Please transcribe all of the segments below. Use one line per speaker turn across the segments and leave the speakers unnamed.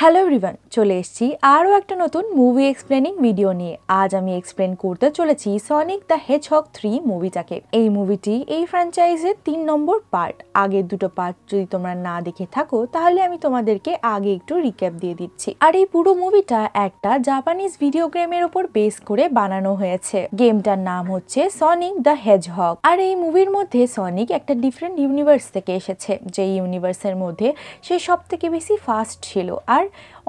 Hello everyone, চলে এসেছি আরও একটা নতুন মুভি এক্সপ্লেনিং ভিডিও নিয়ে। আজ আমি এক্সপ্লেন করতে চলেছি সনিক দ্য হেজহগ 3 মুভিটাকে। এই মুভিটি এই ফ্র্যাঞ্চাইজের 3 নম্বর পার্ট। আগের দুটো পার্ট যদি তোমরা না দেখে থাকো তাহলে আমি তোমাদেরকে আগে একটু রিক্যাপ দিয়ে দিচ্ছি। আর এই পুরো মুভিটা একটা জাপানিজ ভিডিও গেমের ওপর বেস করে বানানো হয়েছে। গেমটার নাম হচ্ছে সনিক দ্য হেজহগ। আর এই মুভির মধ্যে সনিক একটা ডিফারেন্ট ইউনিভার্স থেকে এসেছে, যে ইউনিভার্সের মধ্যে সে সব থেকে বেশি ফাস্ট ছিল আর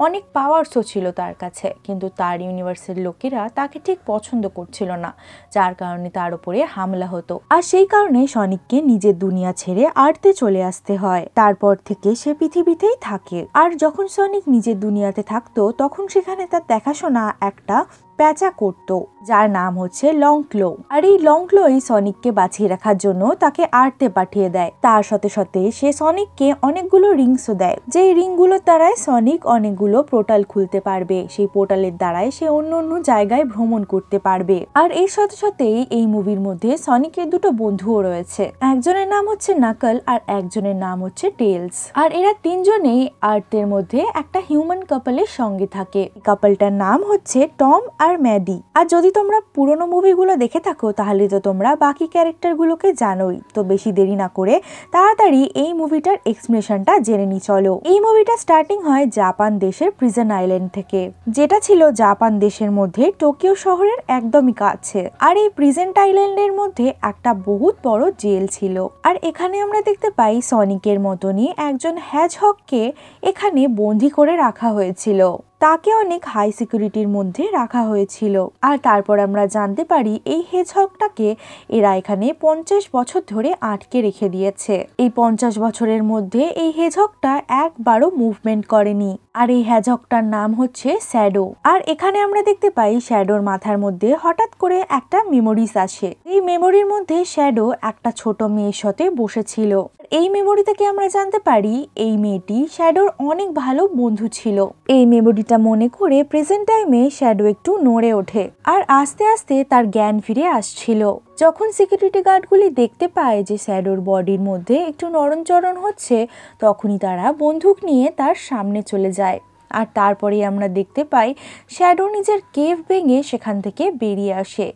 অনেক পাওয়ারসও ছিল তার কাছে, কিন্তু তার ইউনিভার্সের লোকেরা তাকে ঠিক পছন্দ করছিল না, যার কারণে তার উপরে হামলা হতো। আর সেই কারণে সনিককে নিজের দুনিয়া ছেড়ে আর্থে চলে আসতে হয়। তারপর থেকে সে পৃথিবীতেই থাকে। আর যখন সনিক নিজের দুনিয়াতে থাকতো তখন সেখানে তার দেখাশোনা একটা প্যাঁচা করত, যার নাম হচ্ছে লংক্লো। আর এই লংক্লোই সনিককে বাঁচিয়ে রাখার জন্য তাকে আর্থে পাঠিয়ে দেয়। তার সাথে সাথে সে সনিককে অনেকগুলো রিংসও দেয়, যে রিংগুলোর দ্বারাই সনিক অনেকগুলো পোর্টাল খুলতে পারবে। সেই পোর্টালের দ্বারাই সে অন্য অন্য জায়গায় ভ্রমণ করতে পারবে। আর এর সাথে সাথেই এই মুভির মধ্যে সনিকের দুটো বন্ধুও রয়েছে। একজনের নাম হচ্ছে নাকল আর একজনের নাম হচ্ছে টেলস। আর এরা তিনজনেই আর্থের মধ্যে একটা হিউম্যান কাপলের সঙ্গে থাকে। কাপলটার নাম হচ্ছে টম আর ম্যাডি। আর যদি তোমরা পুরোনো মুভিগুলো দেখে থাকো তাহলে তো তোমরা বাকি ক্যারেক্টারগুলোকে জানোই। তো বেশি দেরি না করে তাড়াতাড়ি এই মুভিটার এক্সপ্লেনেশনটা জেনে নি চলো। এই মুভিটা স্টার্টিং হয় জাপান দেশের প্রিজন আইল্যান্ড থেকে, যেটা ছিল জাপান দেশের মধ্যে টোকিও শহরের একদমই কাছে। আর এই প্রিজন আইল্যান্ডের মধ্যে একটা বহুত বড় জেল ছিল। আর এখানে আমরা দেখতে পাই সনিকের মতনই একজন হেজহগকে এখানে বন্দি করে রাখা হয়েছিল। তাকে অনেক হাই সিকিউরিটির মধ্যে রাখা হয়েছিল। আর তারপর আমরা জানতে পারি এই হেজহগটাকে এরা এখানে 50 বছর ধরে আটকে রেখে দিয়েছে। এই 50 বছরের মধ্যে এই হেজহগটা একবারও মুভমেন্ট করেনি। আর এই হেজহগটার নাম হচ্ছে শ্যাডো। আর এখানে আমরা দেখতে পাই শ্যাডোর মাথার মধ্যে হঠাৎ করে একটা মেমোরিজ আসে। এই মেমোরির মধ্যে শ্যাডো একটা ছোট মেয়ের সাথে বসেছিল। এই মেমোরি থেকে আমরা জানতে পারি এই মেয়েটি শ্যাডোর অনেক ভালো বন্ধু ছিল। এই মেমোরিটা মনে করে প্রেজেন্ট টাইমে শ্যাডো একটু নড়ে ওঠে আর আস্তে আস্তে তার জ্ঞান ফিরে আসছিল। যখন সিকিউরিটি গার্ডগুলি দেখতে পায় যে শ্যাডোর বডির মধ্যে একটু নড়নচড়ন হচ্ছে, তখনই তারা বন্দুক নিয়ে তার সামনে চলে যায়। আর তারপরে আমরা দেখতে পাই শ্যাডো নিজের কেভ ভেঙে সেখান থেকে বেরিয়ে আসে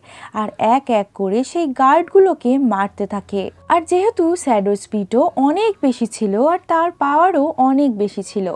আর এক এক করে সেই গার্ডগুলোকে মারতে থাকে। আর যেহেতু শ্যাডোর স্পিডও অনেক বেশি ছিল আর তার পাওয়ারও অনেক বেশি ছিল,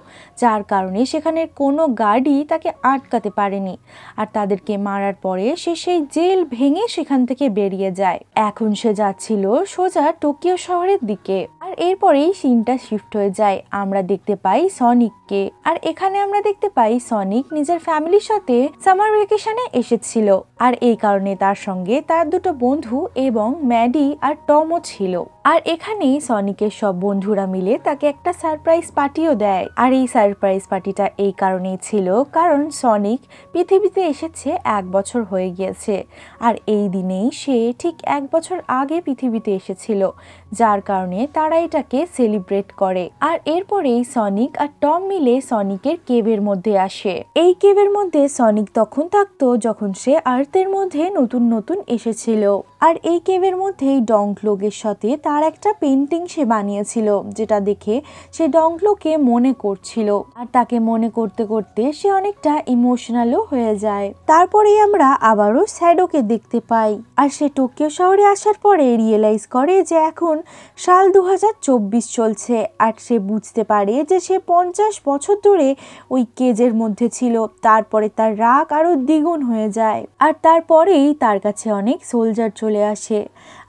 যার কারণে সেখানের কোনো গার্ডই তাকে আটকাতে পারেনি। আর তাদেরকে মারার পরে সে সেই জেল ভেঙে সেখান থেকে বেরিয়ে যায়। এখন সে যাচ্ছিল সোজা টোকিও শহরের দিকে। আর এরপরেই সিনটা শিফট হয়ে যায়, আমরা দেখতে পাই সনিককে। আর এখানে আমরা দেখতে পাই সনিক নিজের ফ্যামিলির সাথে সামার ভ্যাকেশনে এসেছিল। আর এই কারণে তার সঙ্গে তার দুটো বন্ধু এবং ম্যাডি আর টমও ছিল। আর এখানেই সনিকের সব বন্ধুরা মিলে তাকে একটা সারপ্রাইজ পার্টিও দেয়। আর এই সারপ্রাইজ পার্টিটা এই কারণেই ছিল কারণ সনিক পৃথিবীতে এসেছে 1 বছর হয়ে গিয়েছে। আর এই দিনেই সে ঠিক 1 বছর আগে পৃথিবীতে এসেছিল, যার কারণে তারা এটাকে সেলিব্রেট করে। আর এরপরেই সনিক আর টম মিলে সনিকের কেভের মধ্যে আসে। এই কেভের মধ্যে সনিক তখন থাকতো যখন সে আর্থের মধ্যে নতুন নতুন এসেছিল। আর এই কেভের মধ্যেই ডংক্লোগের সাথে তার একটা পেন্টিং সে বানিয়েছিল, যেটা দেখে সে ডংক্লোকে মনে করছিল। আর তাকে মনে করতে করতে সে অনেকটা ইমোশনালও হয়ে যায়। তারপরেই আমরা আবারও শ্যাডোকে দেখতে পাই। আর সে টোকিও শহরে আসার পরে রিয়েলাইজ করে যে এখন সাল 2024 চলছে। আর সে বুঝতে পারে যে সে 50 বছর ধরে ওই কেজের মধ্যে ছিল। তারপরে তার রাগ আরো দ্বিগুণ হয়ে যায়। আর তারপরেই তার কাছে অনেক সোলজার চলে আসে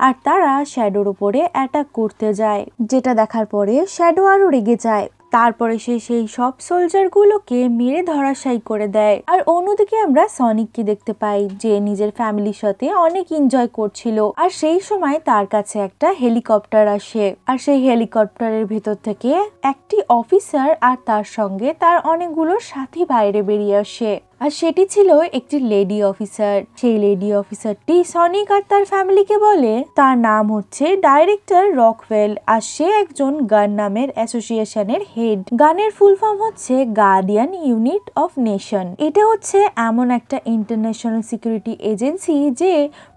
আর তারা শ্যাডোর উপরে অ্যাটাক করতে যায়, যেটা দেখার পরে শ্যাডো আরো রেগে যায়। তারপরে সে সেই সব সোলজারগুলোকে মেরে ধরাশায়ী করে দেয়। আর অন্যদিকে আমরা সনিককে দেখতে পাই যে নিজের ফ্যামিলির সাথে অনেক এনজয় করছিল। আর সেই সময় তার কাছে একটা হেলিকপ্টার আসে। আর সেই হেলিকপ্টারের ভেতর থেকে একটি অফিসার আর তার সঙ্গে তার অনেকগুলো সাথী বাইরে বেরিয়ে আসে। আর সেটি ছিল একটি লেডি অফিসার। সেই লেডি অফিসারটি সনিক আর তার ফ্যামিলিকে বলে তার নাম হচ্ছে ডাইরেক্টর রকওয়েল আর সে একজন গান নামের অ্যাসোসিয়েশনের হেড। গানের ফুল ফর্ম হচ্ছে গার্ডিয়ান ইউনিট অফ নেশন। এটা হচ্ছে এমন একটা ইন্টারন্যাশনাল সিকিউরিটি এজেন্সি যে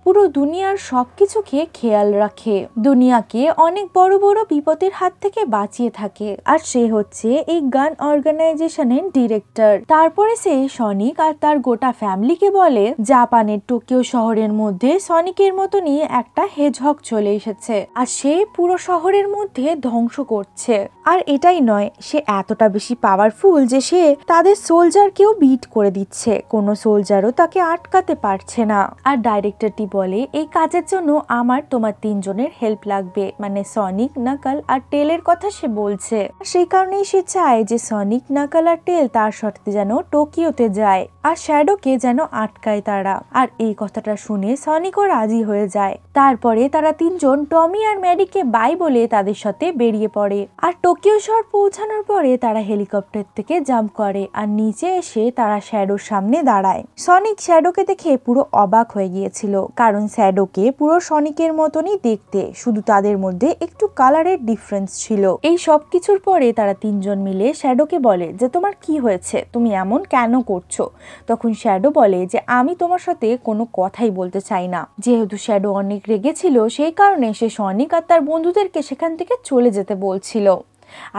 পুরো দুনিয়ার সবকিছুকে খেয়াল রাখে, দুনিয়াকে অনেক বড় বড় বিপদের হাত থেকে বাঁচিয়ে থাকে। আর সে হচ্ছে এই গান অর্গানাইজেশনের ডিরেক্টর। তারপরে সে সনিক আর তার গোটা ফ্যামিলিকে বলে জাপানের টোকিও শহরের মধ্যে সনিকের মতনই একটা হেজহগ চলে এসেছে আর সে পুরো শহরের মধ্যে ধ্বংস করছে। আর এটাই নয়, সে এতটা বেশি পাওয়ারফুল যে সে তাদের সোলজারকেও বিট করে দিচ্ছে, কোনো সোলজারও তাকে আটকাতে পারছে না। আর ডাইরেক্টরটি বলে এই কাজের জন্য আমার তোমার 3 জনের হেল্প লাগবে, মানে সনিক, নাকল আর টেলের কথা সে বলছে। সেই কারণেই সে চায় যে সনিক, নাকল আর টেল তার সাথে যেন টোকিওতে যায় আর শ্যাডোকে যেন আটকায় তারা। আর এই কথাটা শুনে সনিকও রাজি হয়ে যায়। তারপরে তারা 3 জন টমি আর ম্যাডিকে বাই বলে তাদের সাথে বেরিয়ে পড়ে। আর টোকিও শহর পৌঁছানোর পরে তারা হেলিকপ্টার থেকে জাম্প করে আর নিচে এসে তারা শ্যাডোর সামনে দাঁড়ায়। সনিক শ্যাডোকে দেখে পুরো অবাক হয়ে গিয়েছিল, কারণ শ্যাডোকে পুরো সনিকের মতনই দেখতে, শুধু তাদের মধ্যে একটু কালারের ডিফারেন্স ছিল। এই সব কিছুর পরে তারা 3 জন মিলে শ্যাডোকে বলে যে তোমার কি হয়েছে, তুমি এমন কেন করছো? তখন শ্যাডো বলে যে আমি তোমার সাথে কোনো কথাই বলতে চাই না। যেহেতু শ্যাডো অনেক রেগেছিল সেই কারণে সে সনিক আর তার বন্ধুদেরকে সেখান থেকে চলে যেতে বলছিল।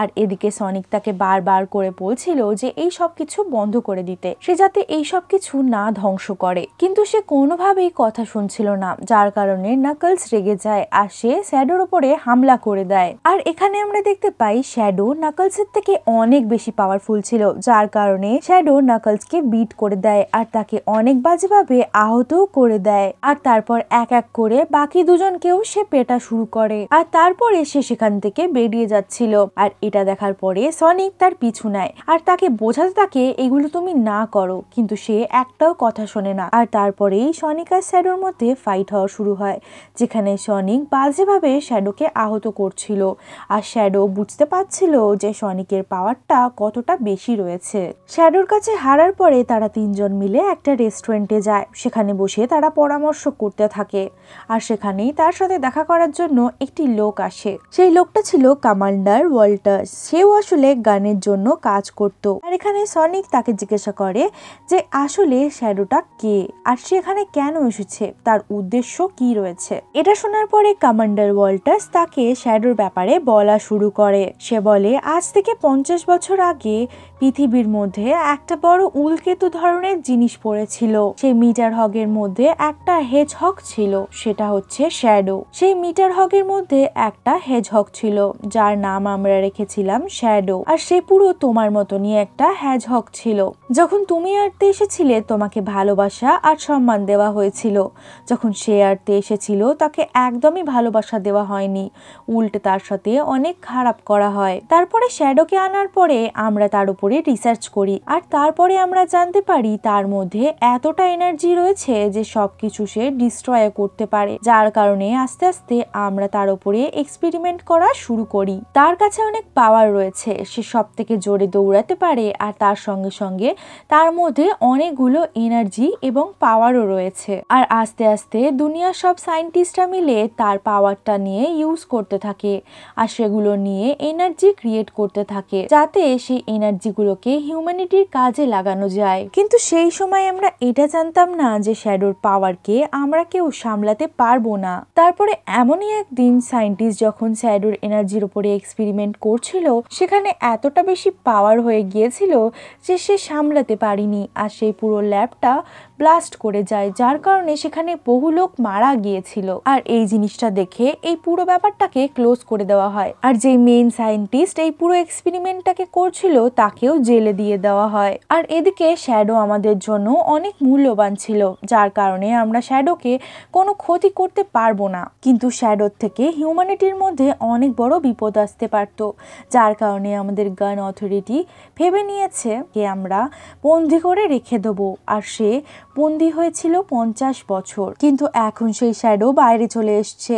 আর এদিকে সনিক তাকে বারবার করে বলছিল যে এই সব কিছু বন্ধ করে দিতে, সে যাতে এই সব কিছু না ধ্বংস করে, কিন্তু সে কোনোভাবেই কথা শুনছিল না, যার কারণে নাকলস রেগে যায় আর সে শ্যাডোর উপরে হামলা করে দেয়। আর এখানে আমরা দেখতে পাই শ্যাডো নাকলসের থেকে অনেক বেশি পাওয়ারফুল ছিল, যার কারণে শ্যাডো নাকলসকে বিট করে দেয় আর তাকে অনেক বাজেভাবে আহতও করে দেয়। আর তারপর এক এক করে বাকি দুজনকেও সে পেটা শুরু করে। আর তারপরে সে সেখান থেকে বেরিয়ে যাচ্ছিল। আর এটা দেখার পরে সনিক তার পিছু নেয় আর তাকে বোঝাতে থাকে এগুলো তুমি না করো, কিন্তু সে একটাও কথা শোনে না। আর তারপরেই সনিক আর শ্যাডোর মধ্যে ফাইট হওয়া শুরু হয়, যেখানে সনিক বাজেভাবে শ্যাডোকে আহত করছিল আর শ্যাডো বুঝতে পারছিল যে সনিকের পাওয়ারটা কতটা বেশি রয়েছে। শ্যাডোর কাছে হারার পরে তারা 3 জন মিলে একটা রেস্টুরেন্টে যায়, সেখানে বসে তারা পরামর্শ করতে থাকে। আর সেখানেই তার সাথে দেখা করার জন্য একটি লোক আসে, সেই লোকটা ছিল কমান্ডার ওয়াল্টার। সেও আসলে গানের জন্য কাজ করত। আর এখানে সনিক তাকে জিজ্ঞাসা করে যে আসলে শ্যাডোটা কে আর সে এখানে কেন এসেছে, তার উদ্দেশ্য কি রয়েছে। এটা শোনার পরে কমান্ডার ওয়াল্টার্স তাকে শ্যাডোর ব্যাপারে বলা শুরু করে। সে বলে আজ থেকে 50 বছর আগে পৃথিবীর মধ্যে একটা বড় উল্কেতু ধরনের জিনিস পড়েছিল। সেই মিটার হগের মধ্যে একটা হেজহগ ছিল, সেটা হচ্ছে শ্যাডো। সেই মিটার হগের মধ্যে একটা হেজহগ ছিল যার নাম আমরা রেখেছিলাম শ্যাডো। আর সে পুরো তোমার মতনই একটা হেজহগ ছিল। যখন তুমি আর্তে এসেছিলে তোমাকে ভালোবাসা আর সম্মান দেওয়া হয়েছিল, যখন সে আর্তে এসেছিল তাকে একদমই ভালোবাসা দেওয়া হয়নি, উল্টে তার সাথে অনেক খারাপ করা হয়। তারপরে শ্যাডোকে আনার পরে আমরা তার উপরে রিসার্চ করি আর তারপরে আমরা জানতে পারি তার মধ্যে এতটা এনার্জি রয়েছে যে সবকিছু সে ডিস্ট্রয় করতে পারে, যার কারণে আস্তে আস্তে আমরা তার উপরে এক্সপেরিমেন্ট করা শুরু করি। তার কাছে অনেক পাওয়ার রয়েছে, সে সব থেকে জোরে দৌড়াতে পারে আর তার সঙ্গে সঙ্গে তার মধ্যে অনেকগুলো এনার্জি এবং পাওয়ারও রয়েছে। আর আস্তে আস্তে দুনিয়ার সব সায়েন্টিস্টরা মিলে তার পাওয়ারটা নিয়ে ইউজ করতে থাকে আর সেগুলো নিয়ে এনার্জি ক্রিয়েট করতে থাকে, যাতে সেই এনার্জিগুলোকে হিউম্যানিটির কাজে লাগানো যায়। কিন্তু সেই সময় আমরা এটা জানতাম না যে শ্যাডোর পাওয়ারকে আমরা কেউ সামলাতে পারবো না। তারপরে এমনই একদিন সায়েন্টিস্ট যখন শ্যাডোর এনার্জির উপরে এক্সপেরিমেন্ট করছিল, সেখানে এতটা বেশি পাওয়ার হয়ে গিয়েছিল যে সে সামলাতে পারিনি আর সেই পুরো ল্যাবটা ব্লাস্ট করে যায়, যার কারণে সেখানে বহু লোক মারা গিয়েছিল। আর এই জিনিসটা দেখে এই পুরো ব্যাপারটাকে ক্লোজ করে দেওয়া হয় আর যে মেইন সায়েন্টিস্ট এই পুরো এক্সপেরিমেন্টটাকে করছিল তাকেও জেলে দিয়ে দেওয়া হয়। আর এদিকে শ্যাডো আমাদের জন্য অনেক মূল্যবান ছিল, যার কারণে আমরা শ্যাডোকে কোনো ক্ষতি করতে পারবো না, কিন্তু শ্যাডোর থেকে হিউম্যানিটির মধ্যে অনেক বড় বিপদ আসতে পারত, যার কারণে আমাদের গান অথরিটি ভেবে নিয়েছে যে আমরা বন্দি করে রেখে দেবো। আর সে বন্দি হয়েছিল 50 বছর, কিন্তু এখন সেই শ্যাডো বাইরে চলে এসছে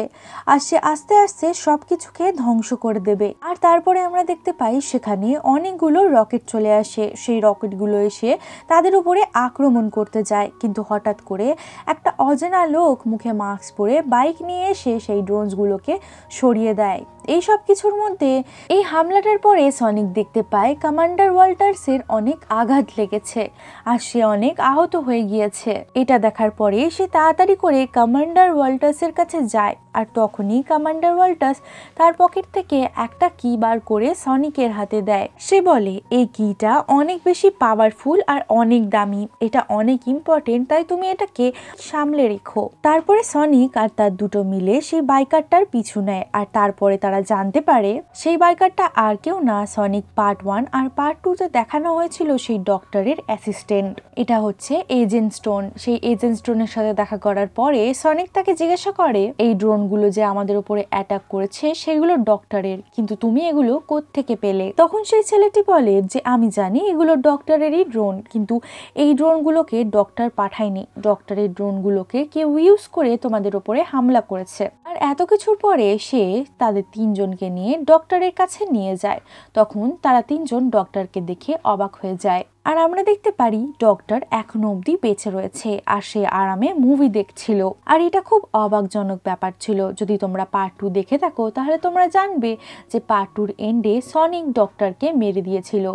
আর সে আস্তে আস্তে সবকিছুকে ধ্বংস করে দেবে। আর তারপরে আমরা দেখতে পাই সেখানে অনেকগুলো রকেট চলে আসে, সেই রকেটগুলো এসে তাদের উপরে আক্রমণ করতে যায়, কিন্তু হঠাৎ করে একটা অজানা লোক মুখে মাস্ক পরে বাইক নিয়ে এসে সেই ড্রোনসগুলোকে সরিয়ে দেয় এই সব কিছুর মধ্যে এই হামলাটার পরে সনিক দেখতে পায় কমান্ডার ওয়াল্টার্সের অনেক আঘাত লেগেছে আর সে অনেক আহত হয়ে গিয়েছে। এটা দেখার পরে সে তাড়াতাড়ি করে কমান্ডার ওয়াল্টার্সের কাছে যায় আর তখনই কমান্ডার ওয়াল্টার্স তার পকেট থেকে একটা কি বার করে সনিকের হাতে দেয়। সে বলে এই কিটা অনেক বেশি পাওয়ারফুল আর অনেক দামি, এটা অনেক ইম্পর্টেন্ট, তাই তুমি এটাকে সামলে রেখো। তারপরে সনিক আর তার দুটো মিলে সেই বাইকারটার পিছু নেয় আর তারপরে তারা জানতে পারে সেই বাইকারটা আর কেউ না, সনিক পার্ট 1 আর পার্ট 2 তে দেখানো হয়েছিল সেই ডক্টরের অ্যাসিস্ট্যান্ট। এটা হচ্ছে এজেন্ট স্টোন। সেই এজেন্ট স্টোনের সাথে দেখা করার পরে সনিক তাকে জিজ্ঞাসা করে এই ড্রোনগুলো যে আমাদের উপরে অ্যাটাক করেছে সেগুলো ডক্টরের, কিন্তু তুমি এগুলো কোত্থেকে পেলে? তখন সেই ছেলেটি বলে যে আমি জানি এগুলো ডক্টরেরই ড্রোন, কিন্তু এই ড্রোনগুলোকে ডক্টর পাঠায়নি, ডক্টরের ড্রোনগুলোকে কেউ ইউজ করে তোমাদের উপরে হামলা করেছে। আর এত কিছুর পরে সে তাদের তিনজনকে নিয়ে ডক্টরের কাছে নিয়ে যায়। তখন তারা তিনজন ডক্টরকে দেখে অবাক হয়ে যায় আর আমরা দেখতে পারি ডক্টর এখনো অবধি বেঁচে রয়েছে আর সে আরামে মুভি দেখছিল। আর এটা খুব অবাকজনক ব্যাপার ছিল। যদি তোমরা পার্ট 2 দেখে থাকো তাহলে তোমরা জানবে যে পার্ট 2 এন্ডে সনিক ডক্টরকে মেরে দিয়েছিল,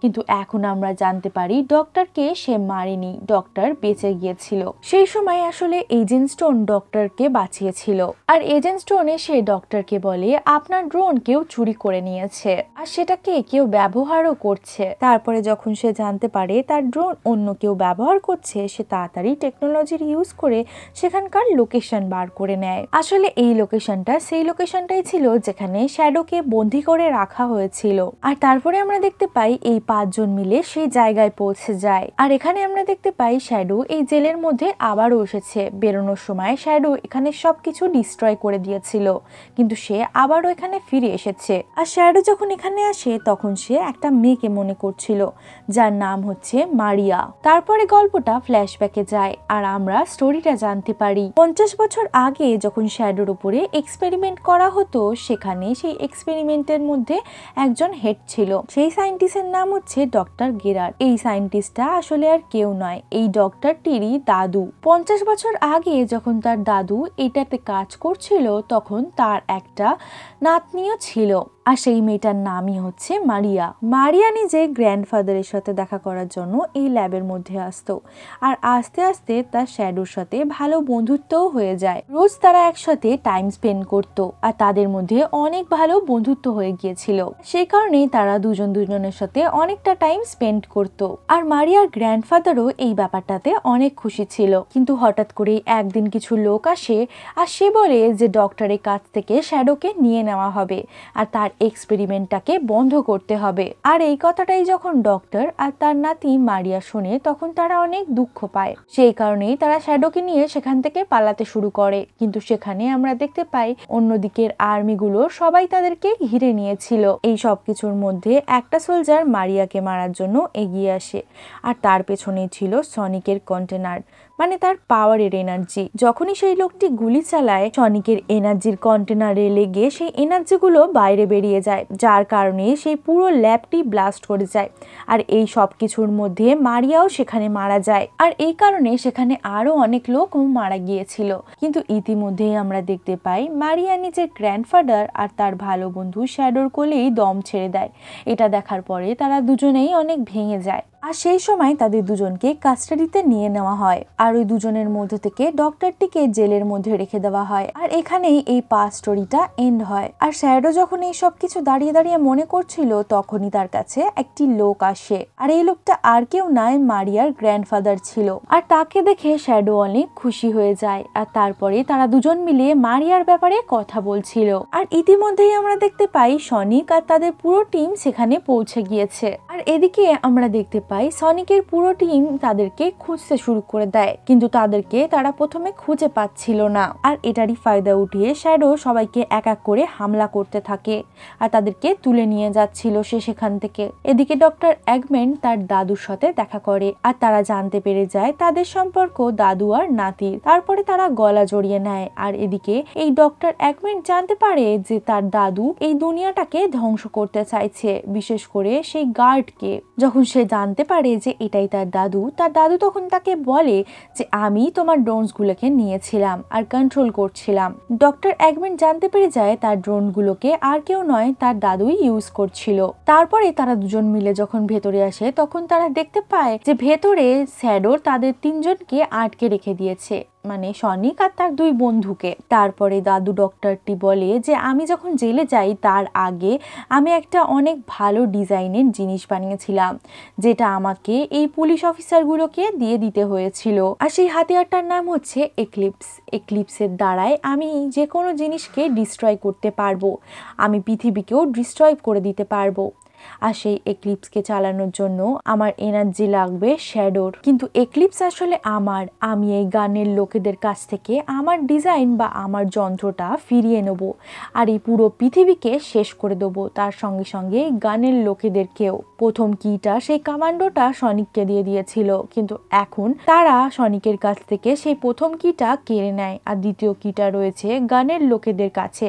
কিন্তু এখন আমরা জানতে পারি ডক্টরকে সে মারেনি, ডক্টর বেঁচে গিয়েছিল। সেই সময় আসলে এজেন্ট স্টোন ডক্টরকে বাঁচিয়েছিল আর এজেন্ট স্টোন এসে ডক্টরকে বলে আপনার ড্রোন কেউ চুরি করে নিয়েছে আর সেটাকে কেউ ব্যবহারও করছে। তারপরে যখন সে জানতে পারে তার ড্রোন অন্য কেউ ব্যবহার করছে, সে তাড়াতাড়ি টেকনোলজির ইউজ করে সেখানকার লোকেশন বার করে নেয়। আসলে এই লোকেশনটা সেই লোকেশনটাই ছিল যেখানে শ্যাডোকে বন্দি করে রাখা হয়েছিল। আর তারপরে আমরা দেখতে পাই এই 5 জন মিলে সেই জায়গায় পৌঁছে যায়। আর এখানে আমরা দেখতে পাই শ্যাডো এই জেলের মধ্যে আবারও এসেছে। বেরোনোর সময় শ্যাডো এখানে সবকিছু ডিস্ট্রয় করে দিয়েছিল, কিন্তু সে আবারও এখানে ফিরে এসেছে। আর শ্যাডো যখন এখানে আসে তখন সে একটা মেয়েকে মনে করছিল যার নাম হচ্ছে মারিয়া। তারপরে গল্পটা ফ্ল্যাশব্যাকে যায় আর আমরা স্টোরিটা জানতে পারি 50 বছর আগে যখন শ্যাডোর উপরে এক্সপেরিমেন্ট করা হতো, সেখানে সেই এক্সপেরিমেন্টের মধ্যে একজন হেড ছিল। সেই সায়েন্টিস্টের নাম হচ্ছে ডক্টর গেরার। এই সায়েন্টিস্টটা আসলে আর কেউ নয়, এই ডক্টরটিরই দাদু। 50 বছর আগে যখন তার দাদু এটাতে কাজ করছিল তখন তার একটা নাতনিও ছিল আর সেই মেয়েটার নামই হচ্ছে মারিয়া। মারিয়া নিজে গ্র্যান্ডফাদারের সাথে দেখা করার জন্য এই ল্যাবের মধ্যে আসতো আর আস্তে আস্তে তার শ্যাডোর সাথে ভালো বন্ধুত্বও হয়ে যায়। রোজ তারা একসাথে টাইম স্পেন্ড করত আর তাদের মধ্যে অনেক ভালো বন্ধুত্ব হয়ে গিয়েছিল। সেই কারণেই তারা দুজনের সাথে অনেকটা টাইম স্পেন্ড করত। আর মারিয়ার গ্র্যান্ডফাদারও এই ব্যাপারটাতে অনেক খুশি ছিল। কিন্তু হঠাৎ করে একদিন কিছু লোক আসে আর সে বলে যে ডক্টরের কাছ থেকে শ্যাডোকে নিয়ে নেওয়া হবে আর তার এক্সপেরিমেন্টটাকে বন্ধ করতে হবে। আর এই কথাটাই যখন ডক্টর আর তার নাতি মারিয়া শোনে তখন তারা অনেক দুঃখ পায়। সেই কারণেই তারা শ্যাডোকে নিয়ে সেখান থেকে পালাতে শুরু করে। কিন্তু সেখানে আমরা দেখতে পাই অন্যদিকের আর্মিগুলো সবাই তাদেরকে ঘিরে নিয়েছিল। এই সব কিছুর মধ্যে একটা সোলজার মারিয়াকে মারার জন্য এগিয়ে আসে আর তার পেছনে ছিল সনিকের কন্টেনার, মানে তার পাওয়ারের এনার্জি। যখনই সেই লোকটি গুলি চালায় সনিকের এনার্জির কন্টেনারে লেগে সেই এনার্জিগুলো বাইরে বেরিয়ে যায়, যার কারণে সেই পুরো ল্যাবটি ব্লাস্ট করে যায়। আর এই সব কিছুর মধ্যে মারিয়াও সেখানে মারা যায় আর এই কারণে সেখানে আরো অনেক লোক মারা গিয়েছিল। কিন্তু ইতিমধ্যেই আমরা দেখতে পাই মারিয়া নিজের গ্র্যান্ডফাদার আর তার ভালো বন্ধু শ্যাডোর কোলেই দম ছেড়ে দেয়। এটা দেখার পরে তারা দুজনেই অনেক ভেঙে যায় আর সেই সময় তাদের দুজনকে কাস্টাডিতে নিয়ে নেওয়া হয় আর ওই দুজনের মধ্যে থেকে ডক্টরটিকে জেলের মধ্যে রেখে দেওয়া হয়। আর এখানেই এই পাস্ট স্টোরিটা এন্ড হয়। আর শ্যাডো যখন এই সব কিছু দাঁড়িয়ে দাঁড়িয়ে মনে করছিল তখনই তার কাছে একটি লোক আসে আর এই লোকটা আর কেউ নয় মারিয়ার গ্র্যান্ডফাদার ছিল। আর তাকে দেখে শ্যাডো অনেক খুশি হয়ে যায় আর তারপরে তারা দুজন মিলে মারিয়ার ব্যাপারে কথা বলছিল। আর ইতিমধ্যেই আমরা দেখতে পাই সনিক আর তাদের পুরো টিম সেখানে পৌঁছে গিয়েছে। আর এদিকে আমরা দেখতে পাই সনিকের পুরো টিম তাদেরকে খুঁজতে শুরু করে দেয়, কিন্তু তাদেরকে তারা প্রথমে খুঁজে পাচ্ছিল না। আর এটারই ফায়দা উঠিয়ে শ্যাডো সবাইকে এক এক করে হামলা করতে থাকে আর তাদেরকে তুলে নিয়ে যাচ্ছিল সে সেখান থেকে। এদিকে ডক্টর এগম্যান তার দাদুর সাথে দেখা করে আর তারা জানতে পেরে যায় তাদের সম্পর্ক দাদু আর নাতির। তারপরে তারা গলা জড়িয়ে নেয়। আর এদিকে এই ডক্টর এগম্যান জানতে পারে যে তার দাদু এই দুনিয়াটাকে ধ্বংস করতে চাইছে, বিশেষ করে সেই গার্ডকে। যখন সে জানতে জানতে পারে যে এটাই তার দাদু তখন তাকে বলে যে আমি তোমার ড্রোনসগুলোকে নিয়েছিলাম আর কন্ট্রোল করছিলাম। ডক্টর এগম্যান জানতে পেরে যায় তার ড্রোনগুলোকে আর কেউ নয়, তার দাদুই ইউজ করছিল। তারপরে তারা দুজন মিলে যখন ভেতরে আসে তখন তারা দেখতে পায় যে ভেতরে শ্যাডো তাদের তিনজনকে আটকে রেখে দিয়েছে, মানে সনিক আর তার দুই বন্ধুকে। তারপরে দাদু ডক্টরটি বলে যে আমি যখন জেলে যাই তার আগে আমি একটা অনেক ভালো ডিজাইনের জিনিস বানিয়েছিলাম, যেটা আমাকে এই পুলিশ অফিসারগুলোকে দিয়ে দিতে হয়েছিল। আর সেই হাতিয়ারটার নাম হচ্ছে এক্লিপস। এক্লিপসের দ্বারাই আমি যে কোনো জিনিসকে ডিস্ট্রয় করতে পারবো, আমি পৃথিবীকেও ডিস্ট্রয় করে দিতে পারবো। আর সেই এক্লিপসকে চালানোর জন্য আমার এনার্জি লাগবে শ্যাডোর, কিন্তু এক্লিপস আসলে আমি এই গানের লোকেদের কাছ থেকে আমার ডিজাইন বা আমার যন্ত্রটা ফিরিয়ে নেব আর এই পুরো পৃথিবীকে শেষ করে দেবো, তার সঙ্গে সঙ্গে গানের লোকেদেরকেও। প্রথম কিটা সেই কমান্ডোটা সনিককে দিয়ে দিয়েছিল, কিন্তু এখন তারা সনিকের কাছ থেকে সেই প্রথম কিটা কেড়ে নেয় আর দ্বিতীয় কিটা রয়েছে গানের লোকেদের কাছে।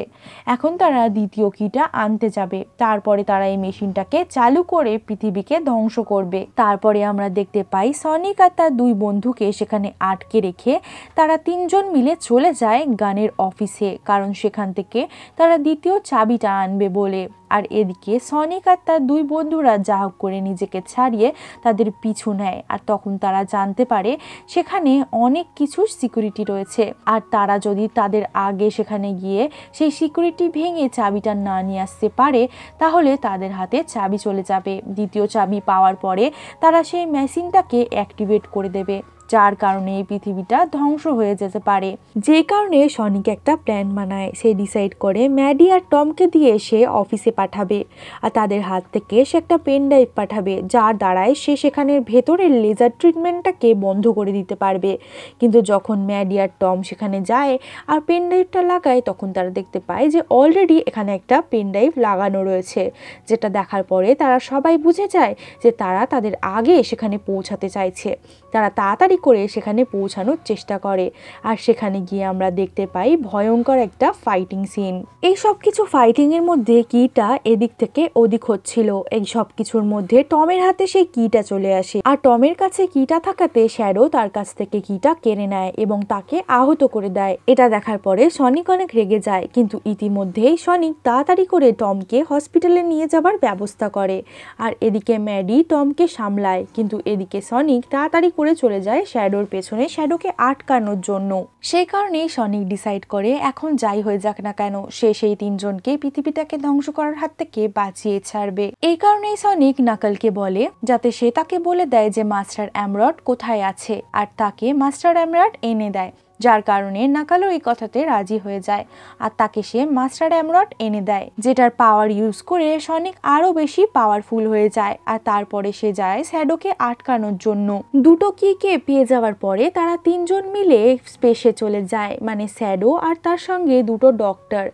এখন তারা দ্বিতীয় কিটা আনতে যাবে, তারপরে তারা এই মেশিনটা চালু করে পৃথিবীকে ধ্বংস করবে। তারপরে আমরা দেখতে পাই সনিক আর তার দুই বন্ধুকে সেখানে আটকে রেখে তারা তিনজন মিলে চলে যায় গানের অফিসে, কারণ সেখান থেকে তারা দ্বিতীয় চাবিটা আনবে বলে। আর এদিকে সনিক আর তার দুই বন্ধুরা যা হোক করে নিজেকে ছাড়িয়ে তাদের পিছু নেয়, আর তখন তারা জানতে পারে সেখানে অনেক কিছু সিকিউরিটি রয়েছে, আর তারা যদি তাদের আগে সেখানে গিয়ে সেই সিকিউরিটি ভেঙে চাবিটা না নিয়ে আসতে পারে তাহলে তাদের হাতে চাবি চলে যাবে। দ্বিতীয় চাবি পাওয়ার পরে তারা সেই মেশিনটাকে অ্যাক্টিভেট করে দেবে, যার কারণে এই পৃথিবীটা ধ্বংস হয়ে যেতে পারে। যে কারণে সনিক একটা প্ল্যান বানায়। সে ডিসাইড করে ম্যাডি আর টমকে দিয়ে সে অফিসে পাঠাবে, আর তাদের হাত থেকে সে একটা পেন ড্রাইভ পাঠাবে, যার দ্বারাই সে সেখানের ভেতরের লেজার ট্রিটমেন্টটাকে বন্ধ করে দিতে পারবে। কিন্তু যখন ম্যাডি আর টম সেখানে যায় আর পেন ড্রাইভটা লাগায় তখন তারা দেখতে পায় যে অলরেডি এখানে একটা পেন ড্রাইভ লাগানো রয়েছে, যেটা দেখার পরে তারা সবাই বুঝে যায় যে তারা তাদের আগে সেখানে পৌঁছাতে চাইছে। তারা তাড়াতাড়ি করে সেখানে পৌঁছানোর চেষ্টা করে, আর সেখানে গিয়ে আমরা দেখতে পাই ভয়ঙ্কর একটা ফাইটিং সিন। এই সব কিছু ফাইটিং এর মধ্যে কিটা এদিক থেকে ওদিক হচ্ছিল। এই সব কিছুর মধ্যে টমের হাতে সেই কিটা চলে আসে, আর টমের কাছে কিটা থাকাতে শ্যাডো তার কাছ থেকে কিটা কেড়ে নেয় এবং তাকে আহত করে দেয়। এটা দেখার পরে সনিক অনেক রেগে যায়, কিন্তু ইতিমধ্যেই সনিক তাড়াতাড়ি করে টমকে হসপিটালে নিয়ে যাবার ব্যবস্থা করে। আর এদিকে ম্যাডি টমকে সামলায়, কিন্তু এদিকে সনিক তাড়াতাড়ি করে চলে যায় শ্যাডোর পেছনে শ্যাডোকে আটকানোর জন্য। সেই কারণেই সনিক ডিসাইড করে এখন যাই হয়ে যাক না কেন সে সেই তিনজনকে পৃথিবীটাকে ধ্বংস করার হাত থেকে বাঁচিয়ে ছাড়বে। এই কারণেই সনিক নাকলকে বলে যাতে সে তাকে বলে দেয় যে মাস্টার এমরড কোথায় আছে, আর তাকে মাস্টার এমরড এনে দেয়, যার কারণে নাকালও এই কথাতে রাজি হয়ে যায় আর তাকে সে মাস্টার এমরড এনে দেয়, যেটার পাওয়ার ইউজ করে সনিক আরো বেশি পাওয়ারফুল হয়ে যায়। আর তারপরে সে যায় শ্যাডোকে আটকানোর জন্য। দুটো কিকে পেয়ে যাওয়ার পরে তারা তিনজন মিলে স্পেসে চলে যায়, মানে শ্যাডো আর তার সঙ্গে দুটো ডক্টর।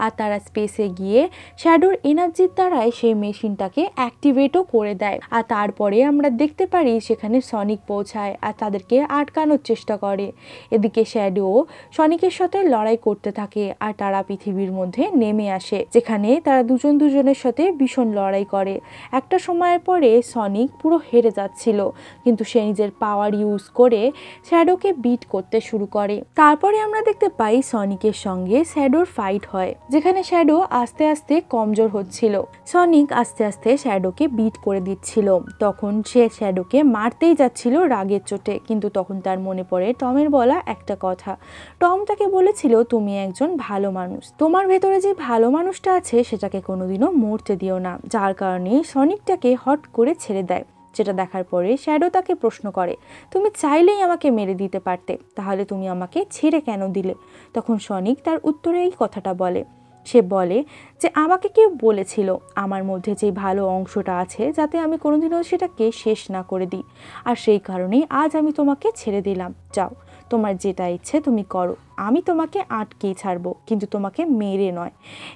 আর তারা স্পেসে গিয়ে শ্যাডোর এনার্জির দ্বারাই সেই মেশিনটাকে অ্যাক্টিভেটও করে দেয়। আর তারপরে আমরা দেখতে পারি সেখানে সনিক পৌঁছায় আর তাদেরকে আটকানোর চেষ্টা করে। এদিকে শ্যাডো সনিকের সাথে লড়াই করতে থাকে আর তারা পৃথিবীর মধ্যে নেমে আসে, যেখানে তারা দুজন দুজনের সাথে ভীষণ লড়াই করে। একটা সময়ের পরে সনিক পুরো হেরে যাচ্ছিল, কিন্তু সে নিজের পাওয়ার ইউজ করে শ্যাডোকে বিট করতে শুরু করে। তারপরে আমরা দেখতে পাই সনিকের সঙ্গে শ্যাডোর ফাইট হয়, যেখানে শ্যাডো আস্তে আস্তে কমজোর হচ্ছিল। সনিক আস্তে আস্তে শ্যাডোকে বিট করে দিচ্ছিল, তখন সে শ্যাডোকে মারতেই যাচ্ছিল রাগের চোটে, কিন্তু তখন তার মনে পড়ে টমের বলা একটা কথা। টম তাকে বলেছিল তুমি একজন ভালো মানুষ, তোমার ভেতরে যে ভালো মানুষটা আছে সেটাকে কোনোদিনও মরতে দিও না, যার কারণে সনিকটাকে হট করে ছেড়ে দেয়। যেটা দেখার পরে শ্যাডো তাকে প্রশ্ন করে তুমি চাইলেই আমাকে মেরে দিতে পারতে, তাহলে তুমি আমাকে ছেড়ে কেন দিলে? তখন সনিক তার উত্তরে এই কথাটা বলে, সে বলে যে আমাকে কেউ বলেছিল আমার মধ্যে যে ভালো অংশটা আছে যাতে আমি কোনোদিনও সেটাকে শেষ না করে দিই, আর সেই কারণেই আজ আমি তোমাকে ছেড়ে দিলাম, যাও তোমার যেটা ইচ্ছে তুমি করো, আমি তোমাকে আটকেই ছাড়বো, কিন্তু তোমাকে মেরে নয়।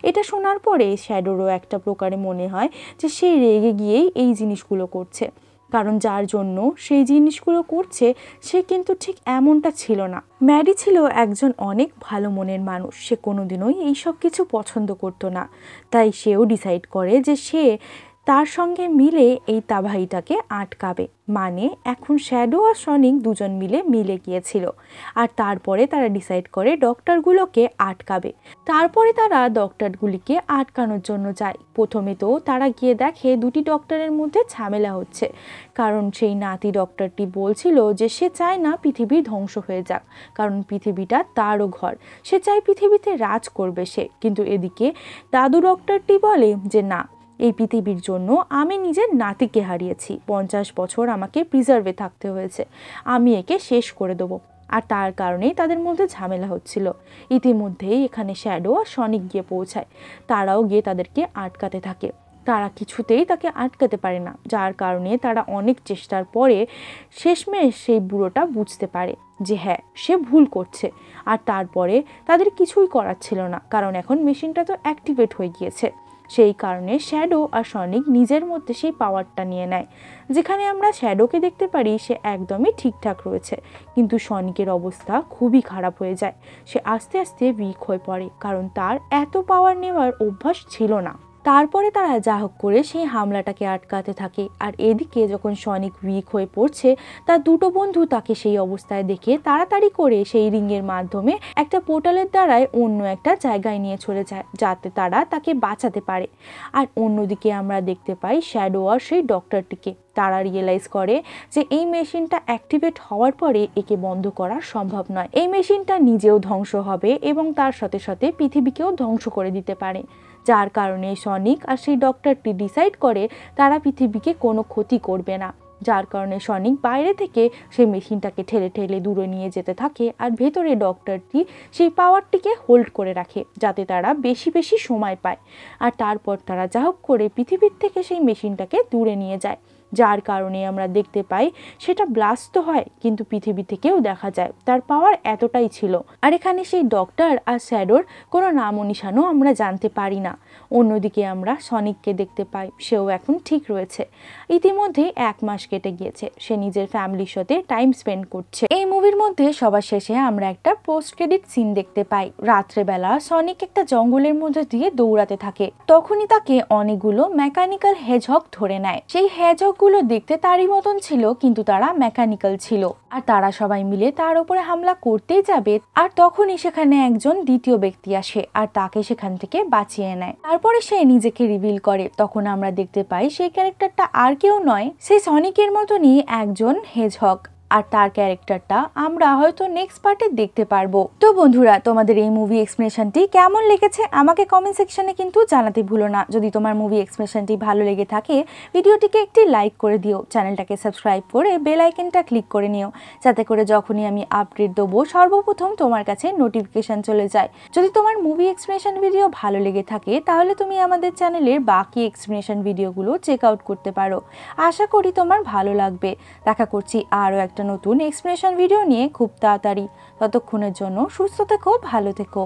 এটা শোনার পরে শ্যাডোরও একটা প্রকারে মনে হয় যে সে রেগে গিয়েই এই জিনিসগুলো করছে, কারণ যার জন্য সেই জিনিসগুলো করছে সে কিন্তু ঠিক এমনটা ছিল না। ম্যাডি ছিল একজন অনেক ভালো মনের মানুষ, সে কোনোদিনই এইসব কিছু পছন্দ করতো না, তাই সেও ডিসাইড করে যে সে তার সঙ্গে মিলে এই তাবাহিটাকে আটকাবে। মানে এখন শ্যাডো আর সনিক দুজন মিলে গিয়েছিল। আর তারপরে তারা ডিসাইড করে ডক্টরগুলোকে আটকাবে। তারপরে তারা ডক্টরগুলিকে আটকানোর জন্য যায়। প্রথমে তো তারা গিয়ে দেখে দুটি ডক্টরের মধ্যে ঝামেলা হচ্ছে, কারণ সেই নাতি ডক্টরটি বলছিল যে সে চায় না পৃথিবী ধ্বংস হয়ে যাক, কারণ পৃথিবীটা তারও ঘর, সে চায় পৃথিবীতে রাজ করবে সে। কিন্তু এদিকে দাদু ডক্টরটি বলে যে না, এই পৃথিবীর জন্য আমি নিজের নাতিকে হারিয়েছি, 50 বছর আমাকে প্রিজার্ভে থাকতে হয়েছে, আমি একে শেষ করে দেবো। আর তার কারণেই তাদের মধ্যে ঝামেলা হচ্ছিল। ইতিমধ্যেই এখানে শ্যাডো আর সনিক গিয়ে পৌঁছায়। তারাও গিয়ে তাদেরকে আটকাতে থাকে। তারা কিছুতেই তাকে আটকাতে পারে না, যার কারণে তারা অনেক চেষ্টার পরে শেষমেশ সেই বুড়োটা বুঝতে পারে যে হ্যাঁ, সে ভুল করছে। আর তারপরে তাদের কিছুই করার ছিল না, কারণ এখন মেশিনটা তো অ্যাক্টিভেট হয়ে গিয়েছে। সেই কারণে শ্যাডো আর সনিক নিজের মধ্যে সেই পাওয়ারটা নিয়ে নেয়। যেখানে আমরা শ্যাডোকে দেখতে পারি সে একদমই ঠিকঠাক রয়েছে, কিন্তু সনিকের অবস্থা খুবই খারাপ হয়ে যায়। সে আস্তে আস্তে উইক হয়ে পড়ে, কারণ তার এত পাওয়ার নেওয়ার অভ্যাস ছিল না। তারপরে তারা যা হোক করে সেই হামলাটাকে আটকাতে থাকে। আর এদিকে যখন সনিক উইক হয়ে পড়ছে, তার দুটো বন্ধু তাকে সেই অবস্থায় দেখে তাড়াতাড়ি করে সেই রিংয়ের মাধ্যমে একটা পোর্টালের দ্বারাই অন্য একটা জায়গায় নিয়ে চলে যায়, যাতে তারা তাকে বাঁচাতে পারে। আর অন্যদিকে আমরা দেখতে পাই শ্যাডো আর সেই ডক্টরটিকে। তারা রিয়েলাইজ করে যে এই মেশিনটা অ্যাক্টিভেট হওয়ার পরে একে বন্ধ করা সম্ভব নয়। এই মেশিনটা নিজেও ধ্বংস হবে এবং তার সাথে সাথে পৃথিবীকেও ধ্বংস করে দিতে পারে, যার কারণে সনিক আর সেই ডক্টরটি ডিসাইড করে তারা পৃথিবীকে কোনো ক্ষতি করবে না। যার কারণে সনিক বাইরে থেকে সেই মেশিনটাকে ঠেলে ঠেলে দূরে নিয়ে যেতে থাকে, আর ভেতরে ডক্টরটি সেই পাওয়ারটিকে হোল্ড করে রাখে যাতে তারা বেশি বেশি সময় পায়। আর তারপর তারা যা হোক করে পৃথিবীর থেকে সেই মেশিনটাকে দূরে নিয়ে যায়, যার কারণে আমরা দেখতে পাই সেটা ব্লাস্ট হয়, কিন্তু পৃথিবী থেকেও দেখা যায় তার পাওয়ার এতটাই ছিল। আর এখানে সেই ডক্টর আর শ্যাডোর কোনো নাম ও নিশানও আমরা জানতে পারি না। অন্যদিকে আমরা সনিককে দেখতে পাই, সেও এখন ঠিক রয়েছে। ইতিমধ্যে 1 মাস কেটে গিয়েছে, সে নিজের ফ্যামিলির সাথে টাইম স্পেন্ড করছে। এই মুভির মধ্যে সবার শেষে আমরা একটা পোস্ট ক্রেডিট সিন দেখতে পাই। রাত্রেবেলা সনিক একটা জঙ্গলের মধ্যে দিয়ে দৌড়াতে থাকে, তখনই তাকে অনেকগুলো মেকানিক্যাল হেজহগ ধরে নেয়। সেই হেজহগ গুলো দেখতে তারই মতন ছিল, কিন্তু তারা মেকানিক্যাল ছিল। আর তারা সবাই মিলে তার উপরে হামলা করতেই যাবে, আর তখনই সেখানে একজন দ্বিতীয় ব্যক্তি আসে আর তাকে সেখান থেকে বাঁচিয়ে নেয়। তারপরে সে নিজেকে রিভিল করে। তখন আমরা দেখতে পাই সেই ক্যারেক্টারটা আর কেউ নয়, সেই সনিকের মতনই একজন হেজহগ। আর তার ক্যারেক্টারটা আমরা হয়তো নেক্সট পার্টে দেখতে পারবো। তো বন্ধুরা, তোমাদের এই মুভি এক্সপ্লেনেশনটি কেমন লেগেছে আমাকে কমেন্ট সেকশনে কিন্তু জানাতে ভুলো না। যদি তোমার মুভি এক্সপ্লেনেশনটি ভালো লেগে থাকে ভিডিওটিকে একটি লাইক করে দিও, চ্যানেলটাকে সাবস্ক্রাইব করে বেল আইকনটা ক্লিক করে নিও, যাতে করে যখনই আমি আপডেট দেবো সর্বপ্রথম তোমার কাছে নোটিফিকেশন চলে যায়। যদি তোমার মুভি এক্সপ্লেনেশন ভিডিও ভালো লেগে থাকে তাহলে তুমি আমাদের চ্যানেলের বাকি এক্সপ্লেনেশন ভিডিওগুলো চেক আউট করতে পারো। আশা করি তোমার ভালো লাগবে। দেখা করছি আরও একটা নতুন এক্সপ্লেনেশন ভিডিও নিয়ে খুব তাড়াতাড়ি। ততক্ষণের জন্য সুস্থ থেকো, ভালো থেকো।